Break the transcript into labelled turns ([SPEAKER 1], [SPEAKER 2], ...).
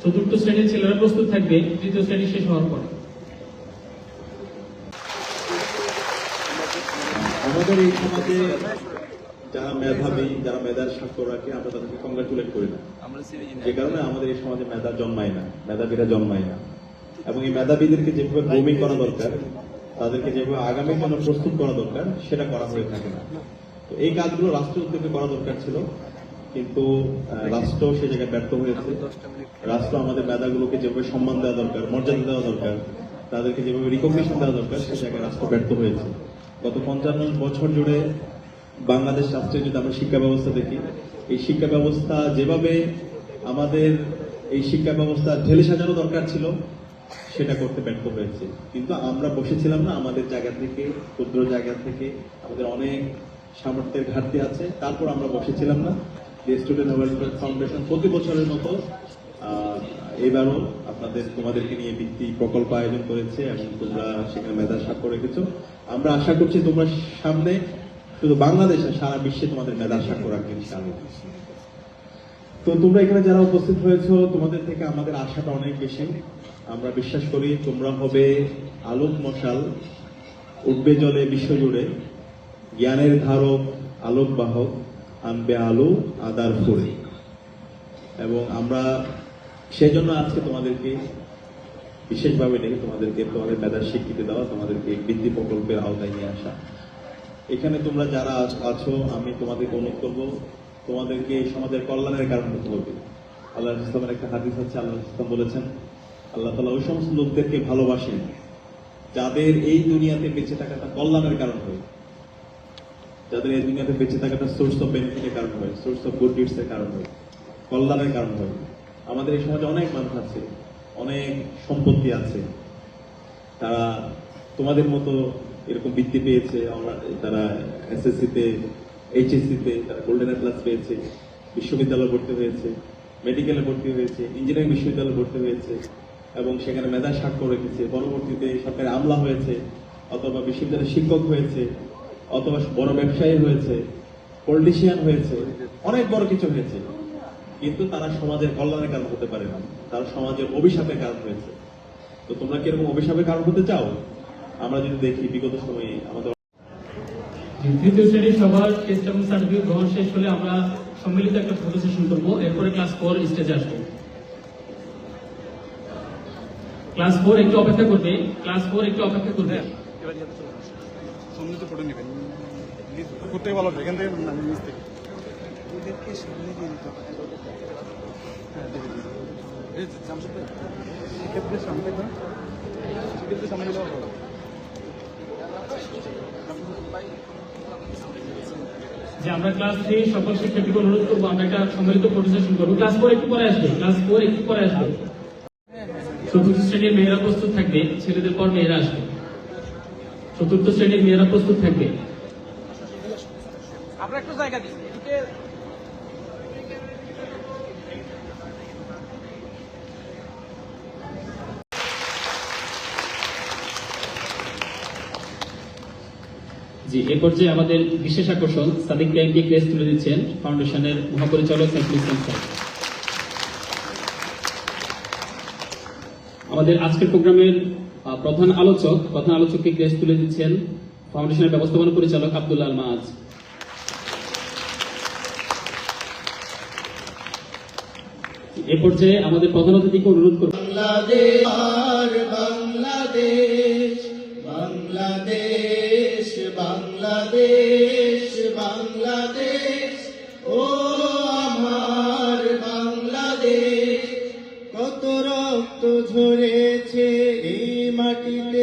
[SPEAKER 1] চতুর্থ শ্রেণীর ছেলেরা প্রস্তুত থাকবে তৃতীয় শ্রেণী শেষ হওয়ার পর।
[SPEAKER 2] আমাদের এই সমাজে যারা মেধাবী, যারা মেধার স্বাক্ষর রাখে, আমরা তাদেরকে কংগ্রাচুলেট করি না। যে কারণে আমাদের এই সমাজে মেধা জন্মায় না, মেধাবীরা জন্মায় না। এবং এই মেধাবীদেরকে যেভাবে গ্রুমিং করা দরকার, তাদেরকে যেভাবে আগামীর জন্য প্রস্তুত করা দরকার, সেটা করা হয়ে থাকে না। তো এই কাজগুলো রাষ্ট্র উদ্যোগে করা দরকার ছিল, কিন্তু রাষ্ট্র সে জায়গায় ব্যর্থ হয়েছে। রাষ্ট্র আমাদের মেধাগুলোকে যেভাবে সম্মান দেওয়া দরকার, মর্যাদা দেওয়া দরকার, তাদেরকে যেভাবে রিকগনিশন দেওয়া দরকার, সে জায়গায় রাষ্ট্র ব্যর্থ হয়েছে। গত 55 বছর জুড়ে বাংলাদেশ রাষ্ট্রে যদি আমরা শিক্ষা ব্যবস্থা দেখি, এই শিক্ষা ব্যবস্থা যেভাবে আমাদের এই শিক্ষা ব্যবস্থা ঢেলে সাজানো দরকার ছিল, সেটা করতে ব্যর্থ হয়েছে। কিন্তু আমরা বসেছিলাম না আমাদের জায়গা থেকে, ক্ষুদ্র জায়গা থেকে, আমাদের অনেক সামর্থ্যের ঘাটতি আছে, তারপর আমরা বসেছিলাম না। স্টুডেন্ট ডেভেলপমেন্ট ফাউন্ডেশন প্রতি বছরের মতো এবারও তোমাদেরকে নিয়ে ভিত্তি প্রকল্প আয়োজন করেছে এবং তোমরা সেখানে মেধার স্বাক্ষর রেখেছো। আমরা আশা করছি তোমরা সামনে শুধু বাংলাদেশে, সারা বিশ্বে তোমাদের মেধার স্বাক্ষর রাখবে ইনশাআল্লাহ। তো তোমরা এখানে যারা উপস্থিত হয়েছো, তোমাদের থেকে আমাদের আশাটা অনেক বেশি। আমরা বিশ্বাস করি তোমরা হবে আলোক মশাল, উঠবে জলে বিশ্বজুড়ে, জ্ঞানের ধারক, আলোক বাহক, আনবে আলো আদার ফুরে। এবং আমরা সেই জন্য আজকে তোমাদেরকে বিশেষভাবে ডেকে তোমাদের মেধার স্বীকৃতি দেওয়া, তোমাদেরকে বৃত্তি প্রকল্পের আওতায় নিয়ে আসা। এখানে তোমরা যারা আছো, আমি তোমাদেরকে অনুরোধ করবো, তোমাদেরকে এই সমাজের কল্যাণের কারণ হতে হবে। আল্লাহ ইসলামের একটা হাদিস আছে, আল্লাহ ইসলাম বলেছেন, আল্লাহ তাআলা ওই সমস্ত লোকদেরকে ভালোবাসেন যাদের এই দুনিয়াতে বেঁচে থাকাটা কল্যাণের কারণ হয়, যাদের এই দুনিয়াতে বেঁচে থাকাটা সোর্স অফ বেনিফিটের কারণ হয়, সোর্স অফ গুড ডিডস এর কারণ হয়, কল্যাণের কারণ হয়। আমাদের এই সমাজে অনেক মানুষ আছে, অনেক সম্পত্তি আছে, তারা তোমাদের মতো এরকম বৃত্তি পেয়েছে, তারা এসএসসিতে, এইচএসসিতে তারা গোল্ডেন ক্লাস পেয়েছে, বিশ্ববিদ্যালয়ে ভর্তি হয়েছে, মেডিকেলে ভর্তি হয়েছে, ইঞ্জিনিয়ারিং বিশ্ববিদ্যালয়ে ভর্তি হয়েছে এবং সেখানে মেধার স্বাক্ষর রেখেছে। পরবর্তীতে সরকারি আমলা হয়েছে, অথবা বিশ্ববিদ্যালয়ের শিক্ষক হয়েছে, অথবা বড় ব্যবসায়ী হয়েছে, পলিটিশিয়ান হয়েছে, অনেক বড় কিছু হয়েছে। কিন্তু তারা সমাজের কল্যাণের কারণ হতে পারে না, তারা সমাজের অভিশাপের কারণ হয়েছে। তো তোমরা কি এরকম অভিশাপের কারণ হতে চাও? আমরা যদি দেখি বিগত সময়ে আমাদের
[SPEAKER 1] তৃতীয় শ্রেণীর সবার টেস্ট এবং সার্টিফিকেট গ্রহণ শেষ হলে আমরা সম্মিলিত একটা ফটো সেশন করবো, এরপরে ক্লাস 4 স্টেজে আসবো। ক্লাস 4 একটু অপেক্ষা করবে, ক্লাস 4 একটু অপেক্ষা করবে।
[SPEAKER 3] সম্মিলিত ফটো নেবেন করতে ভালো, এখান থেকে নিচ থেকে সামনে দিয়ে দিতে হবে। হ্যাঁ, এই সেক্ষেত্রে সামনে দিলে ভালো।
[SPEAKER 1] যে আমরা ক্লাস 3 সকল শিক্ষার্থীকে অনুরোধ করবো, আমরা একটা সম্মিলিত ফটো সেশন করবো। ক্লাস 4 একটু পরে আসবে, ক্লাস 4 একটু পরে আসবে। চতুর্থ শ্রেণীর মেয়েরা প্রস্তুত থাকবে, ছেলেদের পর মেয়েরা আসবে। চতুর্থ শ্রেণীর মেয়েরা প্রস্তুত থাকবে।
[SPEAKER 4] আমরা একটু জায়গা দিই।
[SPEAKER 1] জি, এ পর্যায়ে আমাদের বিশেষ আকর্ষণ সাদিক ভাইকে ক্রেস্ট তুলে দিচ্ছেন ফাউন্ডেশনের মহাপরিচালক সাইফুল ইসলাম স্যার। আমাদের আজকের প্রোগ্রামের প্রধান আলোচককে ক্রেস্ট তুলে দিচ্ছেন ফাউন্ডেশনের ব্যবস্থাপনা পরিচালক আব্দুল্লাহ আল মাআজ। এ পর্যায়ে আমাদের প্রধান অতিথিকে অনুরোধ করব,
[SPEAKER 5] বাংলাদেশ বাংলাদেশ ও আমার বাংলাদেশ, কত রক্ত ঝরেছে এই মাটিতে।